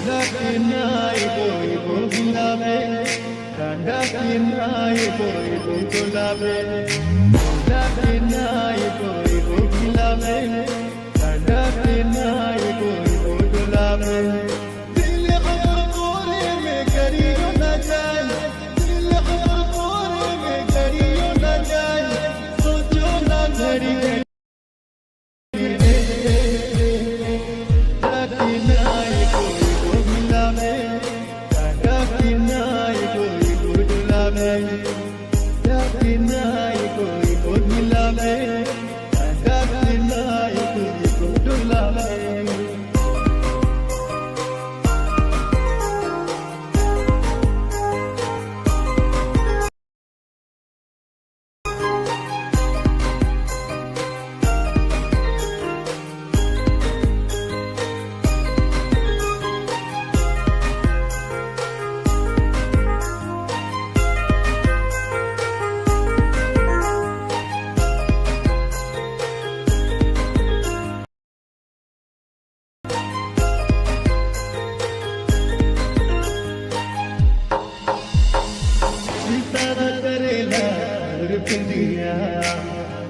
Lakinai boy bogilame, Kandakinai boy bogilame, Lakinai boy bogilame, Kandakinai boy bogilame. Dil khar kore mein kariyo na jaye, dil khar kore mein kariyo na jaye, socho na ghadi.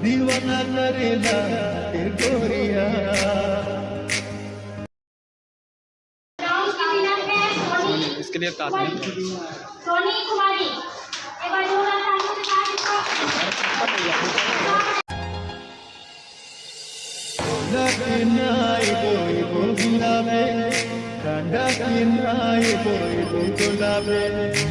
दीवाना करेला गोरिया इसके लिए ताज़मीन सोनी कुमारी एक बार Lakinai boy bogilame, Kandakinai boy bogilame.